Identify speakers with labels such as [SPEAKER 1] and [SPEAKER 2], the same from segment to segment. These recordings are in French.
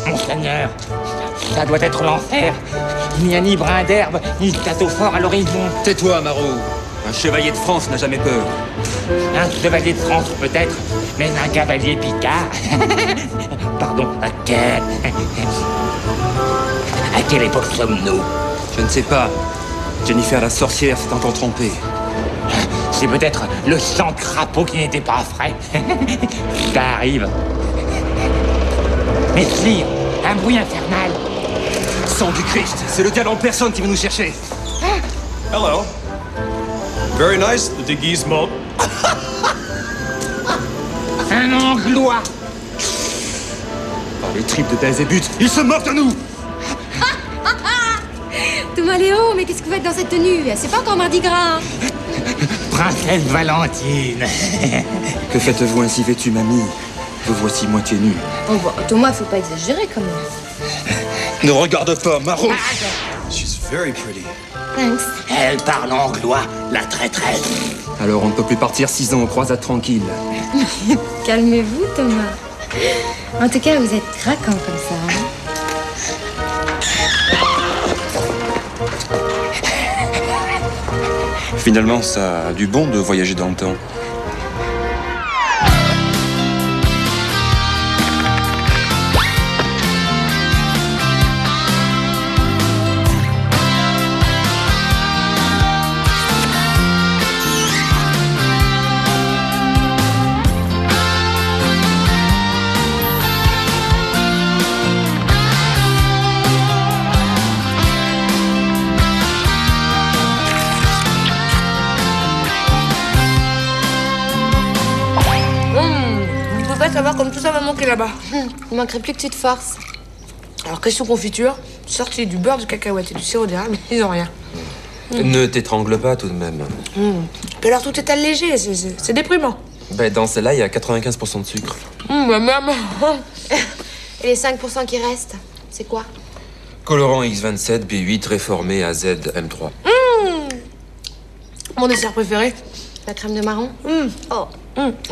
[SPEAKER 1] Monseigneur, ça doit être l'enfer. Il n'y a ni brin d'herbe, ni château fort à l'horizon.
[SPEAKER 2] Tais-toi, Marot. Un chevalier de France n'a jamais peur.
[SPEAKER 1] Un chevalier de France, peut-être, mais un cavalier picard. Pardon, à quelle époque sommes-nous?
[SPEAKER 2] Je ne sais pas. Jennifer la sorcière s'est encore trompée.
[SPEAKER 1] C'est peut-être le sang crapaud qui n'était pas frais. Ça arrive. Mais sire, un bruit infernal.
[SPEAKER 2] Sang du Christ, c'est le diable en personne qui veut nous chercher.
[SPEAKER 3] Hello. Very nice, the déguisement.
[SPEAKER 1] Un Anglois.
[SPEAKER 2] Par les tripes de Belzébuth, il se moque de nous.
[SPEAKER 4] Thomas Léon, mais qu'est-ce que vous faites dans cette tenue? C'est pas encore Mardi Gras, hein?
[SPEAKER 1] Princesse Valentine.
[SPEAKER 2] Que faites-vous ainsi vêtue, mamie? Vous voici moitié nue.
[SPEAKER 4] Oh, bon, Thomas, faut pas exagérer quand même.
[SPEAKER 2] Ne regarde pas, Marot.
[SPEAKER 3] She's very pretty.
[SPEAKER 4] Thanks.
[SPEAKER 1] Elle parle anglois, la traîtresse.
[SPEAKER 2] Alors on ne peut plus partir 6 ans aux croisades tranquilles.
[SPEAKER 4] Calmez-vous, Thomas. En tout cas, vous êtes craquant comme ça, hein?
[SPEAKER 2] Finalement, ça a du bon de voyager dans le temps.
[SPEAKER 5] Savoir comme tout ça va manquer là-bas.
[SPEAKER 4] Il manquerait plus que tu te forces.
[SPEAKER 5] Alors, question confiture, sorti du beurre de cacahuète et du sirop d'érable, ils ont rien.
[SPEAKER 6] Ne t'étrangle pas tout de même.
[SPEAKER 5] Puis alors, tout est allégé, c'est déprimant.
[SPEAKER 6] Ben, dans celle-là, il y a 95% de sucre.
[SPEAKER 5] Bah, maman.
[SPEAKER 4] Et les 5% qui restent, c'est quoi?
[SPEAKER 6] Colorant X27, B8, réformé AZ, M3.
[SPEAKER 5] Mon dessert préféré.
[SPEAKER 4] La crème de marron? Oh.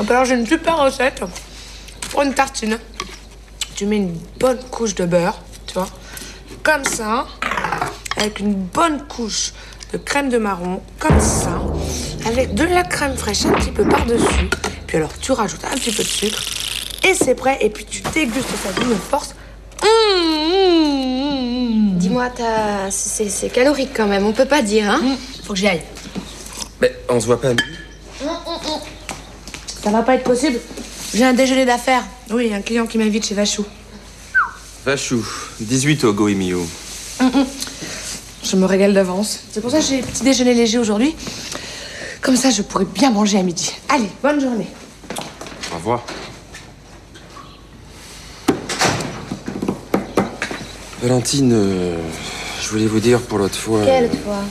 [SPEAKER 5] Alors, j'ai une super recette. Pour une tartine, tu mets une bonne couche de beurre, tu vois, comme ça, avec une bonne couche de crème de marron, comme ça, avec de la crème fraîche un petit peu par-dessus. Puis alors, tu rajoutes un petit peu de sucre, et c'est prêt. Et puis, tu dégustes ça d'une force.
[SPEAKER 4] Dis-moi, c'est calorique quand même, on peut pas dire, hein?
[SPEAKER 5] Faut que j'y aille.
[SPEAKER 6] Ben, on se voit pas.
[SPEAKER 5] Ça va pas être possible. J'ai un déjeuner d'affaires. Oui, un client qui m'invite chez Vachou.
[SPEAKER 6] Vachou, 18 au Goemio.
[SPEAKER 5] Je me régale d'avance. C'est pour ça que j'ai petit déjeuner léger aujourd'hui. Comme ça, je pourrais bien manger à midi. Allez, bonne journée.
[SPEAKER 6] Au revoir. Valentine, je voulais vous dire pour l'autre fois...
[SPEAKER 4] Quelle fois?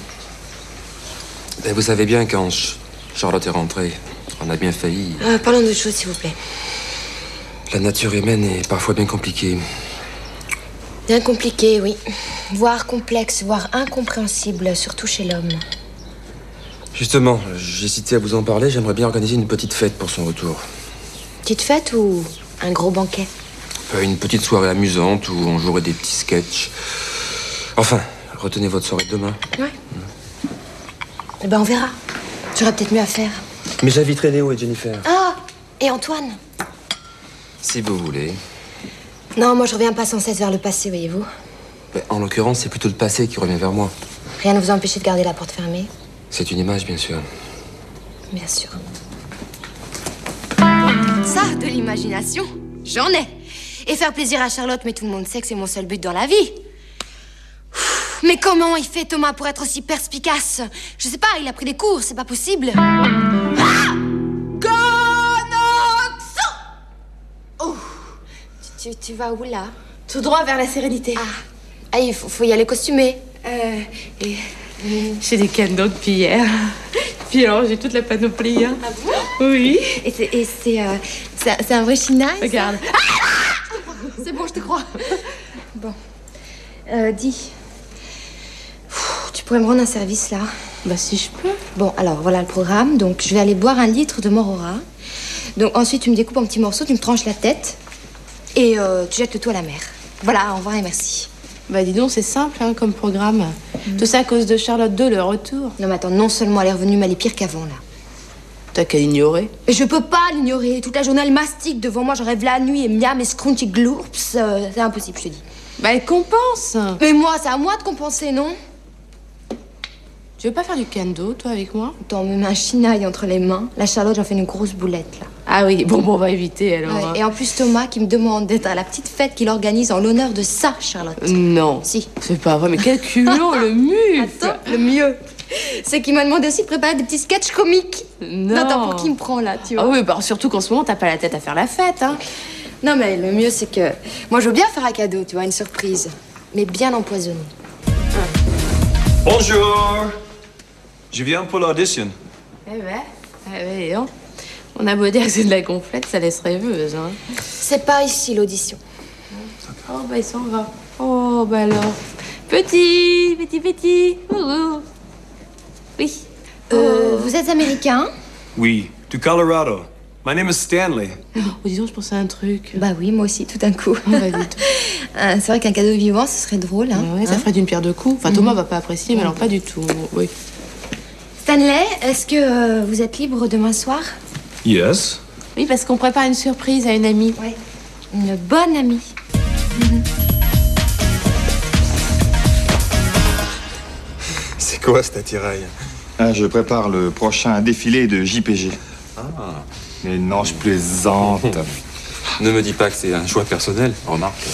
[SPEAKER 6] Ben, vous savez bien, quand Charlotte est rentrée, on a bien failli.
[SPEAKER 4] Parlons d'autre chose, s'il vous plaît.
[SPEAKER 6] La nature humaine est parfois bien compliquée.
[SPEAKER 4] Bien compliqué, oui. Voire complexe, voire incompréhensible, surtout chez l'homme.
[SPEAKER 6] Justement, j'hésitais à vous en parler. J'aimerais bien organiser une petite fête pour son retour.
[SPEAKER 4] Petite fête ou un gros banquet?
[SPEAKER 6] Une petite soirée amusante où on jouerait des petits sketchs. Enfin, retenez votre soirée de demain.
[SPEAKER 4] Ouais. Eh ben, on verra. J'aurais peut-être mieux à faire.
[SPEAKER 6] Mais j'inviterai Léo et Jennifer.
[SPEAKER 4] Ah! Et Antoine?
[SPEAKER 6] Si vous voulez.
[SPEAKER 4] Non, moi, je reviens pas sans cesse vers le passé, voyez-vous.
[SPEAKER 6] Mais en l'occurrence, c'est plutôt le passé qui revient vers moi.
[SPEAKER 4] Rien ne vous a empêché de garder la porte fermée?
[SPEAKER 6] C'est une image, bien sûr.
[SPEAKER 4] Bien sûr. Ça, de l'imagination, j'en ai. Et faire plaisir à Charlotte, mais tout le monde sait que c'est mon seul but dans la vie. Mais comment il fait, Thomas, pour être aussi perspicace? Je sais pas, il a pris des cours, c'est pas possible. Ah! Oh! Tu vas où, là?
[SPEAKER 5] Tout droit vers la sérénité.
[SPEAKER 4] Ah, il faut y aller costumé.
[SPEAKER 5] J'ai des cadeaux depuis hier. Puis alors, j'ai toute la panoplie. Hein.
[SPEAKER 4] Ah bon?
[SPEAKER 5] Oui.
[SPEAKER 4] Et c'est un vrai china?
[SPEAKER 5] Regarde.
[SPEAKER 4] C'est bon, je te crois. Bon. Dis. Tu pourrais me rendre un service, là?
[SPEAKER 5] Bah, si je peux.
[SPEAKER 4] Bon, alors, voilà le programme. Donc, je vais aller boire 1 litre de Morora. Donc, ensuite, tu me découpes en petits morceaux, tu me tranches la tête. Et tu jettes le tout à la mer. Voilà, au revoir et merci.
[SPEAKER 5] Bah dis donc, c'est simple hein, comme programme. Tout ça à cause de Charlotte II, le retour.
[SPEAKER 4] Non mais attends, non seulement elle est revenue, mais elle est pire qu'avant, là.
[SPEAKER 5] T'as qu'à ignorer.
[SPEAKER 4] Et je peux pas l'ignorer. Toute la journée, elle mastique devant moi, je rêve la nuit et miam et scrunchy gloops. C'est impossible, je te dis.
[SPEAKER 5] Bah elle compense.
[SPEAKER 4] Mais moi, c'est à moi de compenser, non?
[SPEAKER 5] Tu veux pas faire du kendo, toi, avec moi?
[SPEAKER 4] Attends, me met un chinaille entre les mains. La Charlotte, j'en fais une grosse boulette, là.
[SPEAKER 5] Ah oui, bon, on va éviter, alors.
[SPEAKER 4] Ouais,
[SPEAKER 5] hein.
[SPEAKER 4] et en plus, Thomas qui me demande d'être à la petite fête qu'il organise en l'honneur de ça, Charlotte.
[SPEAKER 5] Non.
[SPEAKER 4] Si.
[SPEAKER 5] C'est pas vrai, mais quel culot, le muf.
[SPEAKER 4] Attends, le mieux, c'est qu'il m'a demandé aussi de préparer des petits sketchs comiques.
[SPEAKER 5] Non.
[SPEAKER 4] Attends, pour qui me prend, là, tu vois?
[SPEAKER 5] Ah oui, bah surtout qu'en ce moment, t'as pas la tête à faire la fête, hein.
[SPEAKER 4] Non, mais le mieux, c'est que... Moi, je veux bien faire un cadeau, tu vois, une surprise. Mais bien empoisonné.
[SPEAKER 3] Bonjour. Je viens pour l'audition.
[SPEAKER 5] Hein. On a beau dire que c'est de la gonflette, ça laisse rêveuse, hein.
[SPEAKER 4] C'est pas ici, l'audition.
[SPEAKER 5] Oh, bah il s'en va. Oh, bah alors. Petit. Ouh. Oui.
[SPEAKER 4] Vous êtes américain?
[SPEAKER 3] Oui, du Colorado. My name is Stanley.
[SPEAKER 5] Oh, dis donc, je pensais à un truc.
[SPEAKER 4] Bah oui, moi aussi, tout d'un coup.
[SPEAKER 5] Bah, dis donc.
[SPEAKER 4] C'est vrai qu'un cadeau vivant, ce serait drôle, hein.
[SPEAKER 5] Ouais, ça ferait d'une pierre deux coups. Enfin, Thomas va pas apprécier, mais alors pas du tout. Oui.
[SPEAKER 4] Stanley, est-ce que vous êtes libre demain soir?
[SPEAKER 3] Yes.
[SPEAKER 5] Oui, parce qu'on prépare une surprise à une amie.
[SPEAKER 4] Oui. Une bonne amie.
[SPEAKER 2] C'est quoi cet attirail? Ah, je prépare le prochain défilé de JPG. Ah. Mais non, je plaisante.
[SPEAKER 6] Ne me dis pas que c'est un choix personnel, remarque.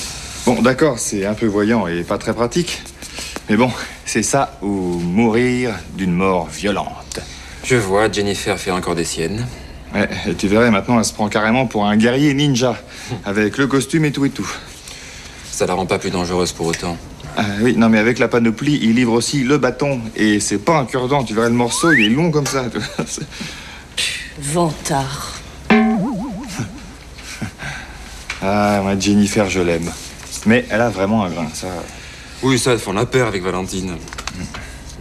[SPEAKER 2] Bon, d'accord, c'est un peu voyant et pas très pratique. Mais bon, c'est ça ou mourir d'une mort violente.
[SPEAKER 6] Je vois, Jennifer fait encore des siennes.
[SPEAKER 2] Ouais, et tu verrais, maintenant, elle se prend carrément pour un guerrier ninja, avec le costume et tout et tout.
[SPEAKER 6] Ça la rend pas plus dangereuse pour autant.
[SPEAKER 2] Ah, oui, non, mais avec la panoplie, il livre aussi le bâton. Et c'est pas un cure-dent, tu verrais le morceau, il est long comme ça.
[SPEAKER 5] Vantard.
[SPEAKER 2] Ah, moi, Jennifer, je l'aime. Mais elle a vraiment un grain, ça...
[SPEAKER 6] Oui, ça, elles font la paire avec Valentine.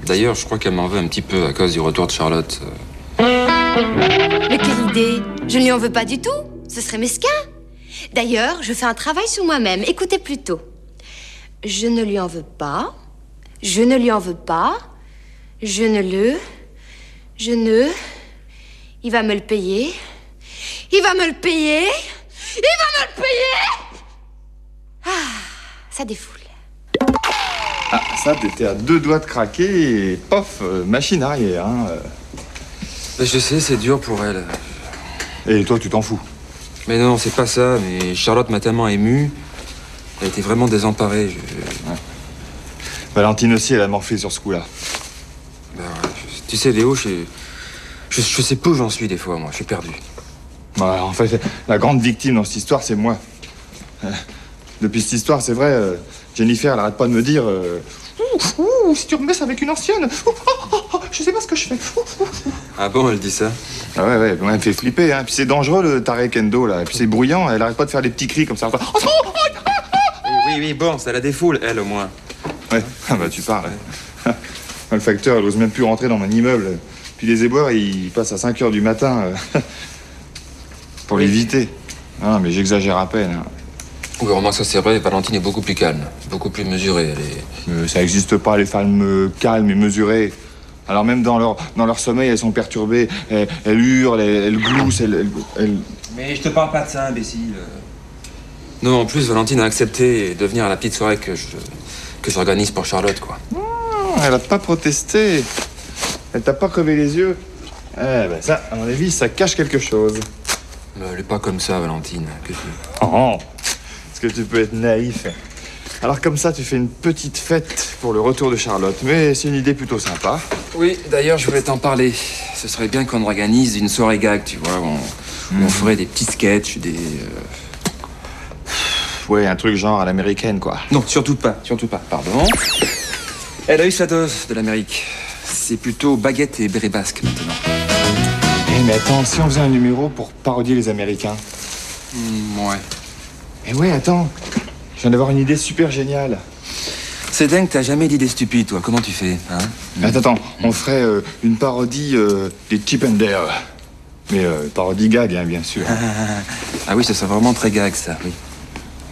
[SPEAKER 6] D'ailleurs, je crois qu'elle m'en veut un petit peu à cause du retour de Charlotte.
[SPEAKER 4] Mais quelle idée! Je ne lui en veux pas du tout. Ce serait mesquin. D'ailleurs, je fais un travail sur moi-même. Écoutez plutôt. Je ne lui en veux pas. Je ne lui en veux pas. Je ne... Il va me le payer. Il va me le payer. Il va me le payer. Ah, ça défoule.
[SPEAKER 2] Ah, ça, t'étais à 2 doigts de craquer et pof, machine arrière, hein.
[SPEAKER 6] Mais je sais, c'est dur pour elle.
[SPEAKER 2] Et toi, tu t'en fous.
[SPEAKER 6] Mais non, c'est pas ça. Mais Charlotte m'a tellement ému. Elle était vraiment désemparée.
[SPEAKER 2] Ouais. Valentine aussi, elle a morflé sur ce coup-là.
[SPEAKER 6] Ben ouais, tu sais, Léo, je sais pas où j'en suis des fois, moi. Je suis perdu.
[SPEAKER 2] Ouais, en fait, la grande victime dans cette histoire, c'est moi. Depuis cette histoire, c'est vrai, Jennifer, elle arrête pas de me dire si tu remets ça avec une ancienne, je sais pas ce que je fais.
[SPEAKER 6] Ah bon, elle dit ça?
[SPEAKER 2] Ah ouais, elle me fait flipper, hein. Puis c'est dangereux, le taré kendo, là. Et puis c'est bruyant, elle arrête pas de faire des petits cris comme ça.
[SPEAKER 6] Oui, bon, ça la défoule, elle, au moins.
[SPEAKER 2] Ouais, ah bah tu parles. Le facteur, elle ose même plus rentrer dans mon immeuble. Puis les éboueurs, ils passent à 5 h du matin pour l'éviter. Ah, mais j'exagère à peine. Hein.
[SPEAKER 6] Oui, remarque, ça c'est vrai, Valentine est beaucoup plus calme, beaucoup plus mesurée.
[SPEAKER 2] Ça n'existe pas, les femmes calmes et mesurées. Alors même dans leur sommeil, elles sont perturbées. Elles hurlent, elles gloussent, elles...
[SPEAKER 6] Mais je te parle pas de ça, imbécile. Non, en plus, Valentine a accepté de venir à la petite soirée que j'organise pour Charlotte, quoi.
[SPEAKER 2] Elle a pas protesté. Elle t'a pas crevé les yeux. Eh ben ça, à mon avis, ça cache quelque chose.
[SPEAKER 6] Mais elle est pas comme ça, Valentine.
[SPEAKER 2] Oh, est-ce que tu peux être naïf? Alors comme ça, tu fais une petite fête pour le retour de Charlotte. Mais c'est une idée plutôt sympa.
[SPEAKER 6] Oui, d'ailleurs, je voulais t'en parler. Ce serait bien qu'on organise une soirée gag, tu vois. On ferait des petits sketchs,
[SPEAKER 2] Ouais, un truc genre à l'américaine, quoi.
[SPEAKER 6] Non, surtout pas, pardon. Elle a eu sa dose de l'Amérique. C'est plutôt baguette et béret basque, maintenant.
[SPEAKER 2] Mais attends, si on faisait un numéro pour parodier les Américains?
[SPEAKER 6] Ouais.
[SPEAKER 2] Eh ouais, attends. Je viens d'avoir une idée super géniale.
[SPEAKER 6] C'est dingue, t'as jamais d'idée stupide, toi. Comment tu fais, hein?
[SPEAKER 2] Attends, on ferait une parodie des Chip and Dale. Mais parodie gag, hein, bien sûr.
[SPEAKER 6] Ah oui, ça serait vraiment très gag, ça, oui.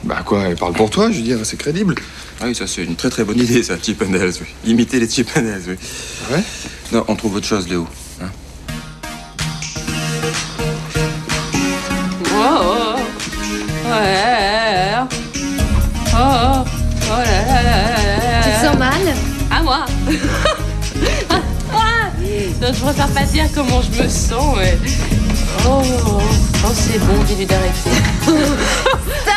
[SPEAKER 2] Bah quoi, elle parle pour toi, je veux dire, c'est crédible.
[SPEAKER 6] Ah oui, ça c'est une très très bonne idée, ça, Chip and Dale, oui. Imiter les Chip and Dale, oui.
[SPEAKER 2] Ouais.
[SPEAKER 6] Non, on trouve autre chose, Léo. Hein?
[SPEAKER 7] Oh, ouais. Oh, oh là là là là.
[SPEAKER 4] Tu te sens mal?
[SPEAKER 7] À moi. Non, je préfère pas dire comment je me sens. Ouais. Oh, c'est bon, dis-lui d'arrêter.
[SPEAKER 4] Stop!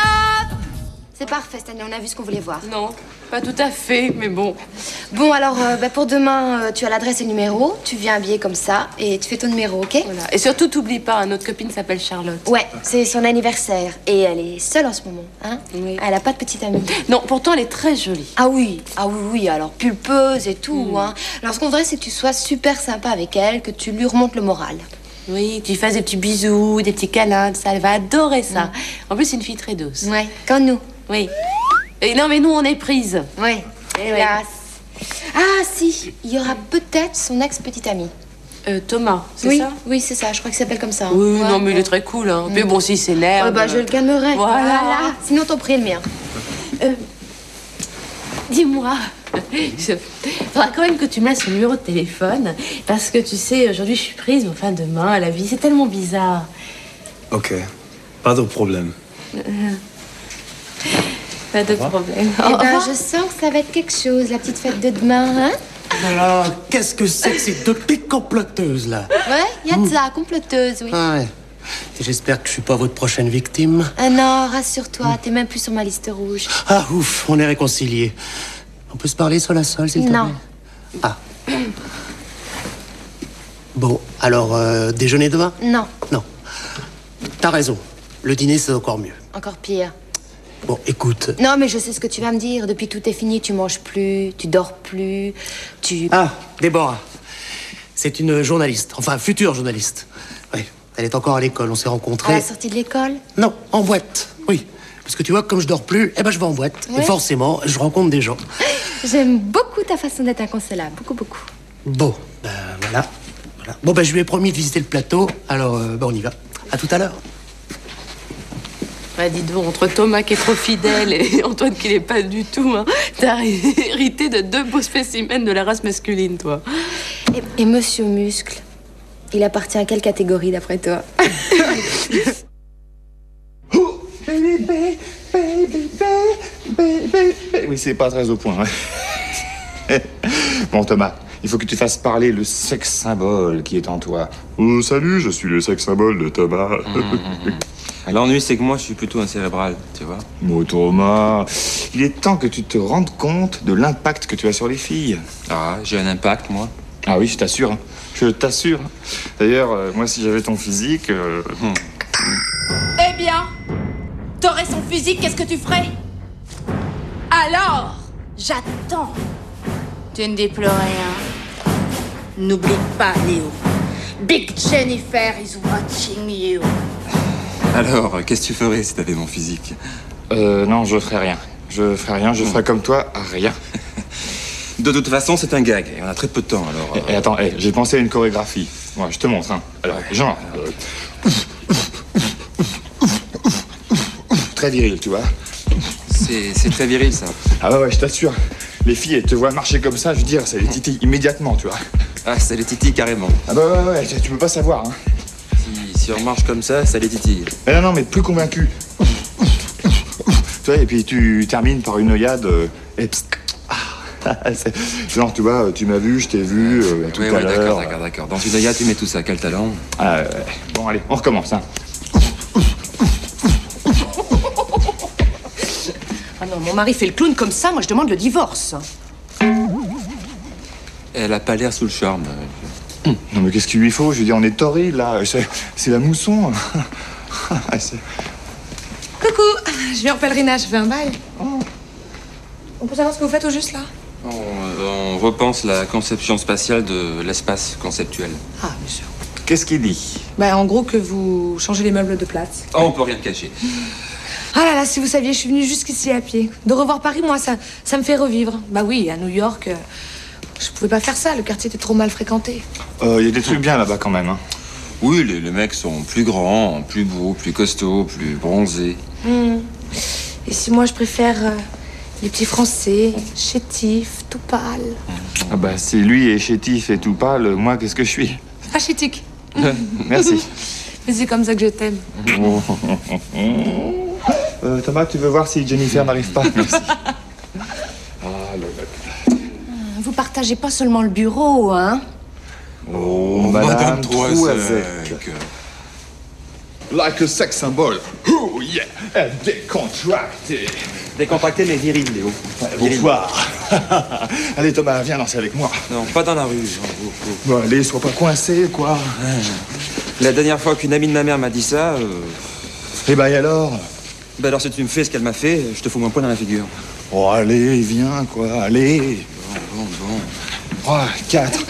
[SPEAKER 4] C'est parfait, Stanley, on a vu ce qu'on voulait voir.
[SPEAKER 7] Non, pas tout à fait, mais bon.
[SPEAKER 4] Bon, alors, pour demain, tu as l'adresse et le numéro, tu viens habillé comme ça, et tu fais ton numéro, ok?
[SPEAKER 7] Voilà. Et surtout, t'oublies pas, notre copine s'appelle Charlotte.
[SPEAKER 4] Ouais, c'est son anniversaire, et elle est seule en ce moment, hein?
[SPEAKER 7] Oui.
[SPEAKER 4] Elle a pas de petite amie.
[SPEAKER 7] Non, pourtant, elle est très jolie.
[SPEAKER 4] Ah oui, alors pulpeuse et tout, hein. Alors, ce qu'on voudrait, c'est que tu sois super sympa avec elle, que tu lui remontes le moral.
[SPEAKER 7] Oui, que tu fasses des petits bisous, des petits câlins, ça, elle va adorer ça. En plus, c'est une fille très douce.
[SPEAKER 4] Ouais, comme nous.
[SPEAKER 7] Oui. Et non, mais nous, on est prises.
[SPEAKER 4] Ouais, hélas. Ah, si, il y aura peut-être son ex-petite amie.
[SPEAKER 7] Thomas, c'est
[SPEAKER 4] Oui,
[SPEAKER 7] ça?
[SPEAKER 4] oui, c'est ça, je crois qu'il s'appelle comme ça.
[SPEAKER 7] Oui,
[SPEAKER 4] Ouais,
[SPEAKER 7] non, mais il
[SPEAKER 4] ouais.
[SPEAKER 7] est très cool, hein. Mais bon, s'il s'énerve...
[SPEAKER 4] Bah, je le calmerai.
[SPEAKER 7] Voilà.
[SPEAKER 4] Sinon, t'en prie le mien.
[SPEAKER 7] Dis-moi, faudra quand même que tu me laisses son numéro de téléphone, parce que tu sais, aujourd'hui je suis prise, mais enfin demain, la vie, c'est tellement bizarre.
[SPEAKER 3] Ok, pas de problème.
[SPEAKER 7] Pas de problème.
[SPEAKER 4] Eh ben, je sens que ça va être quelque chose, la petite fête de demain, hein?
[SPEAKER 8] Alors, qu'est-ce que c'est que ces deux petites comploteuses, là?
[SPEAKER 4] Ouais, y a de ça, comploteuse, oui.
[SPEAKER 8] Ah ouais. Et j'espère que je suis pas votre prochaine victime.
[SPEAKER 4] Ah non, rassure-toi, t'es même plus sur ma liste rouge.
[SPEAKER 8] Ah, ouf, on est réconciliés. On peut se parler sol à sol, s'il te plaît?
[SPEAKER 4] Non.
[SPEAKER 8] Ah. Bon, alors, déjeuner demain?
[SPEAKER 4] Non,
[SPEAKER 8] Non. T'as raison. Le dîner, c'est encore mieux.
[SPEAKER 4] encore pire.
[SPEAKER 8] Bon, écoute.
[SPEAKER 4] Non, mais je sais ce que tu vas me dire. Depuis que tout est fini, tu manges plus, tu dors plus, tu...
[SPEAKER 8] Ah, Déborah. C'est une journaliste. Enfin, future journaliste. Oui. Elle est encore à l'école. On s'est
[SPEAKER 4] À
[SPEAKER 8] rencontrés.
[SPEAKER 4] la sortie de l'école?
[SPEAKER 8] Non, en boîte. Oui. Parce que tu vois, comme je dors plus, eh ben, je vais en boîte.
[SPEAKER 4] Ouais.
[SPEAKER 8] Et forcément, je rencontre des gens.
[SPEAKER 4] J'aime beaucoup ta façon d'être inconsolable. Beaucoup, beaucoup.
[SPEAKER 8] Bon, ben voilà. Bon, ben je lui ai promis de visiter le plateau. Alors, ben, on y va. À tout à l'heure.
[SPEAKER 7] Bah, dis donc, entre Thomas qui est trop fidèle et Antoine qui l'est pas du tout, hein, t'as hérité de deux beaux spécimens de la race masculine, toi.
[SPEAKER 4] Et Monsieur Muscle, il appartient à quelle catégorie d'après toi?
[SPEAKER 2] Oui, c'est pas très au point. Ouais. Bon, Thomas, il faut que tu fasses parler le sexe symbole qui est en toi. Oh, salut, je suis le sexe symbole de Thomas.
[SPEAKER 6] L'ennui, c'est que moi, je suis plutôt un cérébral, tu vois.
[SPEAKER 2] Bon, Thomas, il est temps que tu te rendes compte de l'impact que tu as sur les filles.
[SPEAKER 6] Ah, j'ai un impact, moi.
[SPEAKER 2] Ah oui, je t'assure. Hein. Je t'assure. D'ailleurs, moi, si j'avais ton physique...
[SPEAKER 9] Eh bien, t'aurais son physique, qu'est-ce que tu ferais? Alors, j'attends. Tu ne dis plus rien. N'oublie pas, Léo. Big Jennifer is watching you.
[SPEAKER 6] Alors, qu'est-ce que tu ferais si t'avais mon physique?
[SPEAKER 2] Non, je ferai rien. Je ferai rien, je ferai comme toi, rien.
[SPEAKER 6] De toute façon, c'est un gag, et on a très peu de temps, alors...
[SPEAKER 2] Et attends, j'ai pensé à une chorégraphie. Moi, je te montre, hein. Alors, genre... très viril, tu vois.
[SPEAKER 6] C'est très viril, ça.
[SPEAKER 2] Ah ouais, je t'assure. Les filles, elles te voient marcher comme ça, je veux dire, ça les titille immédiatement, tu vois.
[SPEAKER 6] Ah, ça les titille carrément.
[SPEAKER 2] Ah bah ouais, tu peux pas savoir, hein.
[SPEAKER 6] Si on marche comme ça les titille.
[SPEAKER 2] Mais non, mais plus convaincu. Tu vois, et puis tu termines par une œillade et... Genre, tu vois, tu m'as vu, je t'ai vu, tout à l'heure.
[SPEAKER 6] D'accord. Dans une œillade, tu mets tout ça, quel talent.
[SPEAKER 2] Ah, ouais. Bon, allez, on recommence, hein.
[SPEAKER 9] Ah non, mon mari fait le clown comme ça, moi je demande le divorce.
[SPEAKER 6] Elle a pas l'air sous le charme.
[SPEAKER 2] Non, mais qu'est-ce qu'il lui faut? Je veux dire, on est torride, là. C'est la mousson.
[SPEAKER 5] Coucou, je viens en pèlerinage, je fais un bail. On peut savoir ce que vous faites au juste là?
[SPEAKER 6] On repense la conception spatiale de l'espace conceptuel.
[SPEAKER 5] Ah, bien sûr.
[SPEAKER 2] Qu'est-ce qu'il dit?
[SPEAKER 5] Bah, en gros, que vous changez les meubles de place.
[SPEAKER 6] Oh, on peut rien te cacher.
[SPEAKER 5] Ah là là, si vous saviez, je suis venue jusqu'ici à pied. De revoir Paris, moi, ça me fait revivre. Bah oui, à New York, je pouvais pas faire ça, le quartier était trop mal fréquenté.
[SPEAKER 2] Il y a des trucs bien là-bas quand même, hein.
[SPEAKER 6] Oui, les mecs sont plus grands, plus beaux, plus costauds, plus bronzés.
[SPEAKER 5] Et si moi, je préfère les petits français, chétifs, tout pâles.
[SPEAKER 2] Ah bah, si lui est chétif et tout pâle, moi, qu'est-ce que je suis?
[SPEAKER 5] Rachitique.
[SPEAKER 2] Merci.
[SPEAKER 5] Mais c'est comme ça que je t'aime.
[SPEAKER 2] Thomas, tu veux voir si Jennifer n'arrive pas? Merci.
[SPEAKER 9] Vous partagez pas seulement le bureau, hein?
[SPEAKER 2] Oh, Madame Troisette.
[SPEAKER 10] Like a sex symbol. Oh yeah, décontracté.
[SPEAKER 6] Décontracté mais viril, Léo.
[SPEAKER 2] Bonsoir. Allez, Thomas, viens danser avec moi.
[SPEAKER 6] Non, pas dans la rue.
[SPEAKER 2] Bon, allez, sois pas coincé, quoi.
[SPEAKER 6] La dernière fois qu'une amie de ma mère m'a dit ça...
[SPEAKER 2] Eh ben, et alors?
[SPEAKER 6] Bah alors, si tu me fais ce qu'elle m'a fait, je te fous mon poing dans la figure.
[SPEAKER 2] Oh, allez, viens, quoi, allez.
[SPEAKER 6] Bon.
[SPEAKER 2] 3, 4.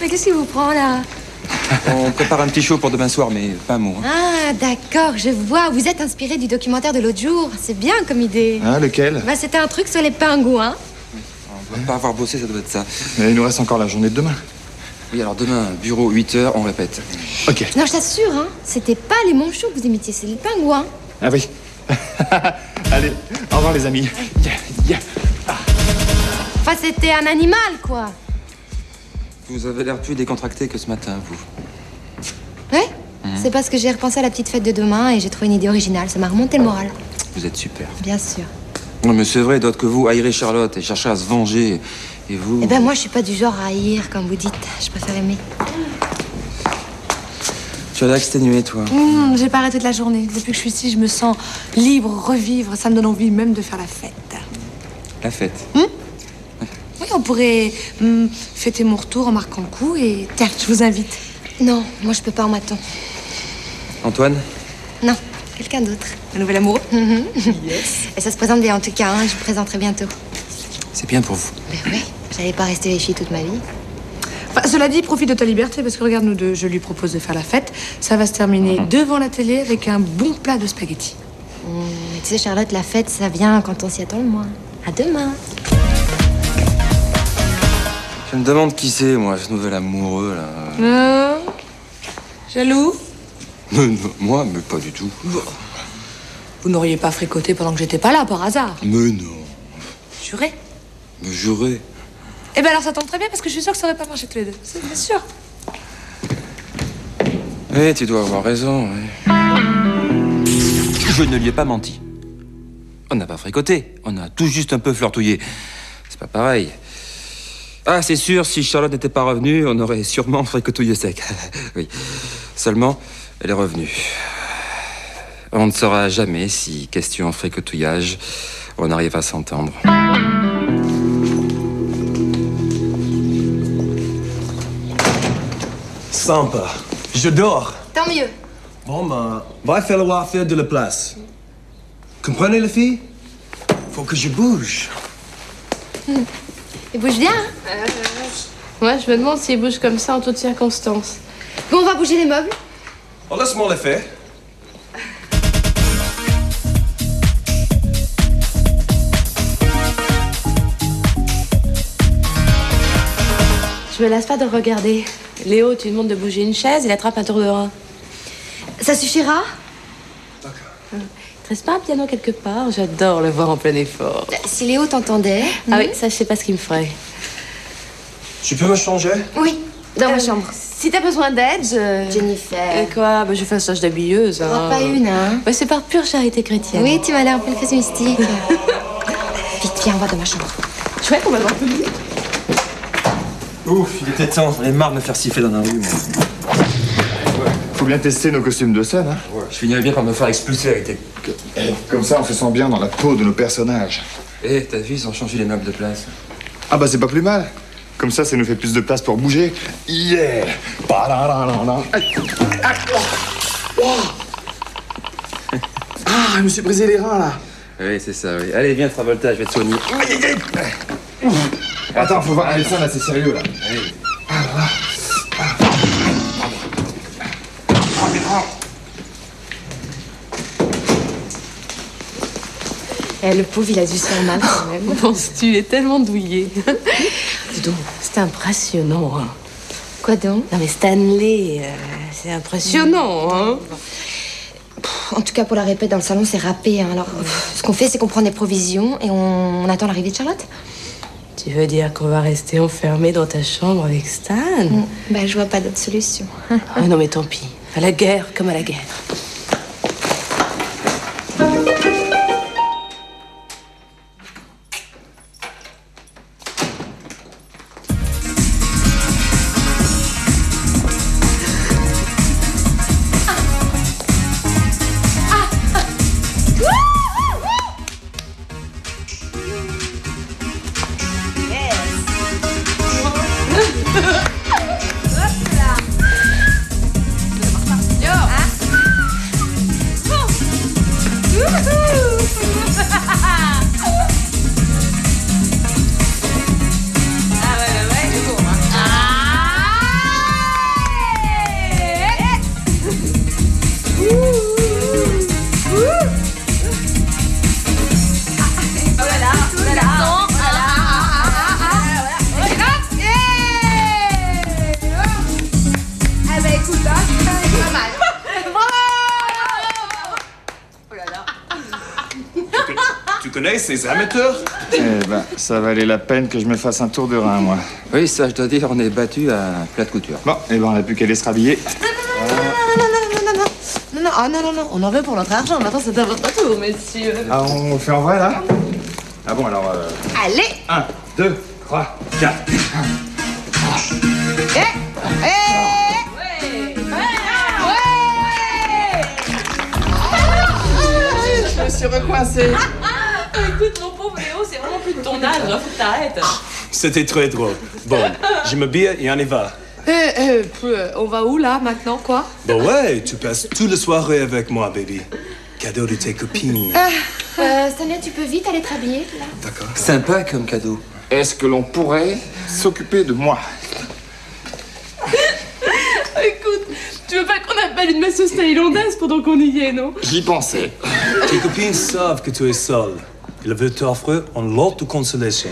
[SPEAKER 4] Mais qu'est-ce qui vous prend, là?
[SPEAKER 6] On prépare un petit show pour demain soir, mais pas un mot. Hein.
[SPEAKER 4] Ah, d'accord, je vois. Vous êtes inspiré du documentaire de l'autre jour. C'est bien comme idée.
[SPEAKER 2] Hein, lequel?
[SPEAKER 4] Bah, c'était un truc sur les pingouins.
[SPEAKER 6] On doit pas avoir bossé, ça doit être ça.
[SPEAKER 2] Mais il nous reste encore la journée de demain.
[SPEAKER 6] Oui, alors demain, bureau, 8h, on répète.
[SPEAKER 2] Ok.
[SPEAKER 4] Non, je t'assure, hein, c'était pas les manchots que vous imitiez, c'est les pingouins.
[SPEAKER 2] Ah oui. Allez, au revoir, les amis.
[SPEAKER 4] Enfin, c'était un animal, quoi.
[SPEAKER 6] Vous avez l'air plus décontracté que ce matin, vous.
[SPEAKER 4] Ouais, c'est parce que j'ai repensé à la petite fête de demain et j'ai trouvé une idée originale. Ça m'a remonté le moral.
[SPEAKER 6] Vous êtes super.
[SPEAKER 4] Bien sûr.
[SPEAKER 6] Non, mais c'est vrai, d'autres que vous haïrez Charlotte et cherchez à se venger. Et vous...
[SPEAKER 4] Eh ben, moi, je suis pas du genre à haïr, comme vous dites. Je préfère aimer.
[SPEAKER 6] Tu as l'air exténué, toi.
[SPEAKER 5] J'ai pas arrêté de la journée. Depuis que je suis ici, je me sens libre, revivre. Ça me donne envie même de faire la fête.
[SPEAKER 6] La fête.
[SPEAKER 5] Oui, on pourrait fêter mon retour en marquant le coup et... Tiens, je vous invite.
[SPEAKER 4] Non, moi, je peux pas, on m'attend.
[SPEAKER 6] Antoine?
[SPEAKER 4] Non, quelqu'un d'autre.
[SPEAKER 5] Un nouvel amoureux.
[SPEAKER 4] Yes. Et ça se présente bien, en tout cas, hein, je vous présenterai bientôt.
[SPEAKER 6] C'est bien pour vous.
[SPEAKER 4] Ben oui, j'allais pas rester les filles toute ma vie.
[SPEAKER 5] Enfin, cela dit, profite de ta liberté, parce que regarde, nous deux, je lui propose de faire la fête. Ça va se terminer devant la télé avec un bon plat de spaghettis.
[SPEAKER 4] Mais tu sais, Charlotte, la fête, ça vient quand on s'y attend le moins. À demain.
[SPEAKER 6] Je me demande qui c'est, moi, ce nouvel amoureux, là.
[SPEAKER 5] Jaloux?
[SPEAKER 6] Non, moi, mais pas du tout.
[SPEAKER 5] Vous n'auriez pas fricoté pendant que j'étais pas là, par hasard?
[SPEAKER 6] Mais non.
[SPEAKER 5] Juré?
[SPEAKER 6] Me jurer.
[SPEAKER 5] Eh ben alors ça tombe très bien, parce que je suis sûre que ça aurait pas marché tous les deux. C'est bien sûr.
[SPEAKER 6] Oui, tu dois avoir raison, oui. Je ne lui ai pas menti. On n'a pas fricoté, on a tout juste un peu flirtouillé. C'est pas pareil. Ah, c'est sûr, si Charlotte n'était pas revenue, on aurait sûrement fricotouillé sec. Oui. Seulement, elle est revenue. On ne saura jamais si, question fricotouillage, on arrive à s'entendre.
[SPEAKER 3] Sympa. J'adore.
[SPEAKER 4] Tant mieux.
[SPEAKER 3] Bon, ben, va falloir faire de la place. Comprenez, les filles? Faut que je bouge.
[SPEAKER 4] Il bouge bien, hein?
[SPEAKER 7] Ouais, je me demande s'il bouge comme ça en toutes circonstances.
[SPEAKER 4] Bon, on va bouger les meubles.
[SPEAKER 3] Oh, laisse-moi les faire.
[SPEAKER 7] Je me lasse pas de le regarder. Léo, tu lui demandes de bouger une chaise, il attrape un tour de rein.
[SPEAKER 4] Ça suffira?
[SPEAKER 7] Il te reste pas un piano quelque part? J'adore le voir en plein effort.
[SPEAKER 4] Si Léo t'entendait...
[SPEAKER 7] Ah oui, ça, je sais pas ce qu'il me ferait.
[SPEAKER 3] Tu peux me changer?
[SPEAKER 4] Oui, dans ma chambre.
[SPEAKER 7] Si t'as besoin d'aide,
[SPEAKER 4] Jennifer.
[SPEAKER 7] Quoi? Bah, je fais un stage d'habilleuse.
[SPEAKER 4] T'en auras pas une, hein?
[SPEAKER 7] Bah, c'est par pure charité chrétienne.
[SPEAKER 4] Oui, tu m'as l'air un peu mystique. Vite, viens, on va dans ma chambre.
[SPEAKER 7] Chouette, on va voir plus vite.
[SPEAKER 6] Ouf, il était temps, j'en ai marre de me faire siffler dans la rue, moi.
[SPEAKER 2] Faut bien tester nos costumes de scène, hein.
[SPEAKER 6] Ouais, je finirais bien par me faire expulser avec tes...
[SPEAKER 2] Comme ça, on se sent bien dans la peau de nos personnages.
[SPEAKER 6] Eh, t'as vu, ils ont changé les meubles de place.
[SPEAKER 2] Ah bah c'est pas plus mal. Comme ça nous fait plus de place pour bouger. Yeah. Ah, je me suis brisé les reins, là.
[SPEAKER 6] Oui, c'est ça, oui. Allez, viens, Travolta, je vais te soigner.
[SPEAKER 2] Attends, faut voir un médecin, là, c'est sérieux, là.
[SPEAKER 7] Le pauvre, il a dû se faire mal quand même. Penses-tu, il est tellement douillé. Dis donc, c'est impressionnant, hein.
[SPEAKER 4] Quoi donc?
[SPEAKER 7] Non mais Stanley, c'est impressionnant, hein.
[SPEAKER 4] En tout cas, pour la répète dans le salon, c'est râpé. Hein. Alors, ce qu'on fait, c'est qu'on prend des provisions et on attend l'arrivée de Charlotte.
[SPEAKER 7] Tu veux dire qu'on va rester enfermés dans ta chambre avec Stan?
[SPEAKER 4] Bah, je vois pas d'autre solution.
[SPEAKER 7] Ah non, mais tant pis. À la guerre comme à la guerre.
[SPEAKER 3] Tu connais ces amateurs?
[SPEAKER 2] Eh ben, ça valait la peine que je me fasse un tour de rein, moi.
[SPEAKER 6] Oui, ça, je dois dire, on est battu à plat de couture.
[SPEAKER 2] Bon, eh ben, on n'a plus qu'à aller se rhabiller.
[SPEAKER 7] Non, on en veut pour notre argent. Maintenant, c'est à votre tour, messieurs.
[SPEAKER 2] Ah, on le fait en vrai, là? Ah bon, alors...
[SPEAKER 7] Allez!
[SPEAKER 2] 1, 2, 3, 4.
[SPEAKER 7] Je me suis recoincée. Écoute, mon pauvre Léo, c'est vraiment plus de ton âge. Faut que t'arrêtes.
[SPEAKER 3] C'était très drôle. Bon, je m'habille et on y va.
[SPEAKER 5] On va où, là, maintenant, quoi?
[SPEAKER 3] Bon, ouais, tu passes toute la soirée avec moi, baby. Cadeau de tes copines.
[SPEAKER 4] Stanley, tu peux vite aller te rhabiller, là?
[SPEAKER 3] D'accord.
[SPEAKER 6] Sympa comme cadeau.
[SPEAKER 2] Est-ce que l'on pourrait s'occuper de moi?
[SPEAKER 7] Écoute, tu veux pas qu'on appelle une masseuse thaïlandaise pendant qu'on y est, non?
[SPEAKER 2] J'y pensais.
[SPEAKER 3] Tes copines savent que tu es seule. Ils veulent t'offrir une lot de consolation.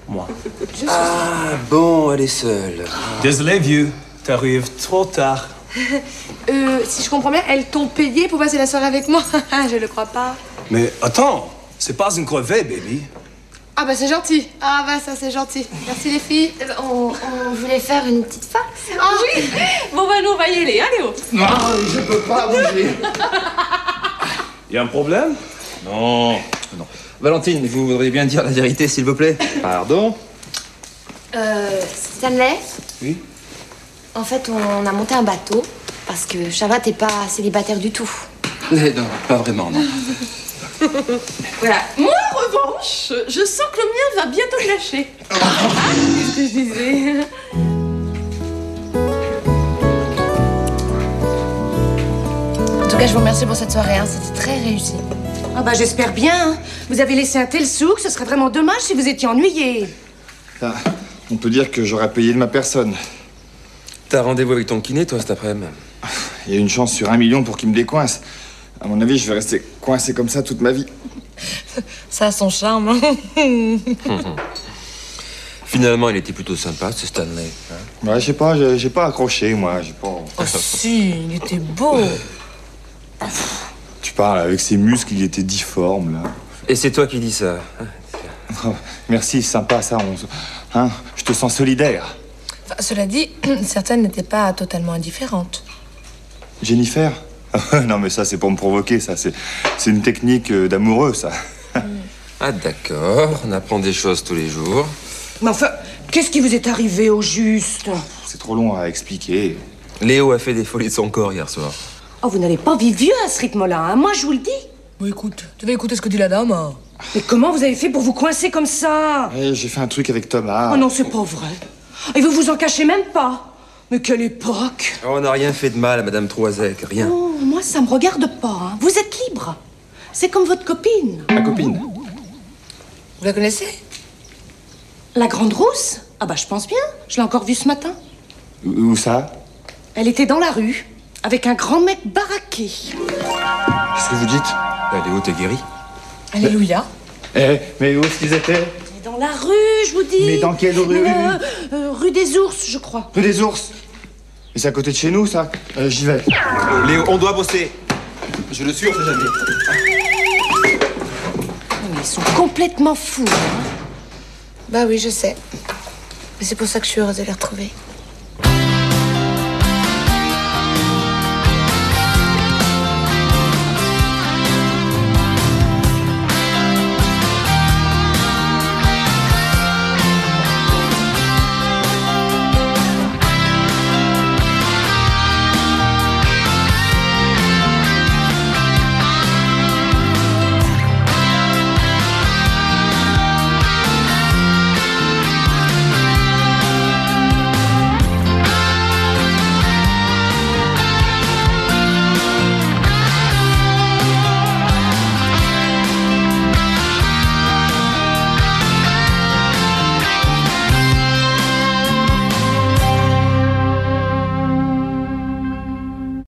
[SPEAKER 3] Moi.
[SPEAKER 6] Ah, bon, elle est seule.
[SPEAKER 3] Désolé, vieux. T'arrives trop tard.
[SPEAKER 5] Si je comprends bien, elles t'ont payé pour passer la soirée avec moi? Je le crois pas.
[SPEAKER 3] Mais attends, c'est pas une corvée, baby.
[SPEAKER 5] Ah bah c'est gentil. Ah bah ça c'est gentil. Merci les filles.
[SPEAKER 4] On voulait faire une petite farce.
[SPEAKER 7] Ah oui. Bon, bah, nous, on va y aller, hein, Léo?
[SPEAKER 2] Non, je peux pas bouger.
[SPEAKER 3] Y a un problème?
[SPEAKER 6] Non. Non. Valentine, vous voudriez bien dire la vérité, s'il vous plaît?
[SPEAKER 2] Pardon?
[SPEAKER 4] Stanley?
[SPEAKER 6] Oui?
[SPEAKER 4] En fait, on a monté un bateau parce que Charlotte n'est pas célibataire du tout.
[SPEAKER 6] Non, pas vraiment, non.
[SPEAKER 7] Voilà. Moi, en revanche, je sens que le mien va bientôt me lâcher. Qu'est-ce que je disais?
[SPEAKER 5] En tout cas, je vous remercie pour cette soirée. Hein. C'était très réussi.
[SPEAKER 11] Ah bah j'espère bien. Vous avez laissé un tel souk, ce serait vraiment dommage si vous étiez ennuyé.
[SPEAKER 2] Ah, on peut dire que j'aurais payé de ma personne.
[SPEAKER 6] T'as rendez-vous avec ton kiné, toi, cet après-midi?
[SPEAKER 2] Il y a une chance sur 1 million pour qu'il me décoince. À mon avis, je vais rester coincé comme ça toute ma vie.
[SPEAKER 5] Ça a son charme.
[SPEAKER 6] Finalement, il était plutôt sympa, ce Stanley. Hein?
[SPEAKER 2] Ouais, je sais pas, j'ai pas accroché, moi. J'ai pas...
[SPEAKER 5] Oh si, il était beau.
[SPEAKER 2] Tu parles, avec ses muscles, il était difforme, là.
[SPEAKER 6] Et c'est toi qui dis ça?
[SPEAKER 2] Oh, merci, sympa, ça. Hein, je te sens solidaire.
[SPEAKER 5] Enfin, cela dit, certaines n'étaient pas totalement indifférentes.
[SPEAKER 2] Jennifer? Non, mais ça, c'est pour me provoquer, ça. C'est une technique d'amoureux, ça.
[SPEAKER 6] Ah, d'accord. On apprend des choses tous les jours.
[SPEAKER 11] Mais enfin, qu'est-ce qui vous est arrivé au juste?
[SPEAKER 2] C'est trop long à expliquer.
[SPEAKER 6] Léo a fait des folies de son corps hier soir.
[SPEAKER 11] Oh, vous n'allez pas vivre vieux à ce rythme-là, hein. Moi, je vous le dis.
[SPEAKER 5] Bon, écoute, tu vas écouter ce que dit la dame. Hein.
[SPEAKER 11] Mais comment vous avez fait pour vous coincer comme ça?
[SPEAKER 2] J'ai fait un truc avec Thomas.
[SPEAKER 11] Oh non, c'est pas vrai. Et vous vous en cachez même pas. Mais quelle époque!
[SPEAKER 6] Oh, on n'a rien fait de mal à Madame Troisec, rien.
[SPEAKER 11] Oh, moi, ça me regarde pas, hein. Vous êtes libre. C'est comme votre copine.
[SPEAKER 2] Ma copine?
[SPEAKER 5] Vous la connaissez?
[SPEAKER 11] La grande rousse? Ah bah, je pense bien. Je l'ai encore vue ce matin.
[SPEAKER 2] Où ça?
[SPEAKER 11] Elle était dans la rue, avec un grand mec baraqué.
[SPEAKER 2] Qu'est-ce que vous dites?
[SPEAKER 6] Léo, t'es guéri?
[SPEAKER 5] Alléluia.
[SPEAKER 2] Mais où est-ce qu'ils étaient?
[SPEAKER 11] Dans la rue, je vous dis.
[SPEAKER 2] Mais dans quelle rue?
[SPEAKER 11] Rue des Ours, je crois.
[SPEAKER 2] Rue des Ours? Et c'est à côté de chez nous, ça? J'y vais.
[SPEAKER 6] Léo, on doit bosser.
[SPEAKER 3] Je le suis, on sait jamais.
[SPEAKER 11] Mais ils sont complètement fous, hein.
[SPEAKER 5] Bah oui, je sais. Mais c'est pour ça que je suis heureuse de les retrouver.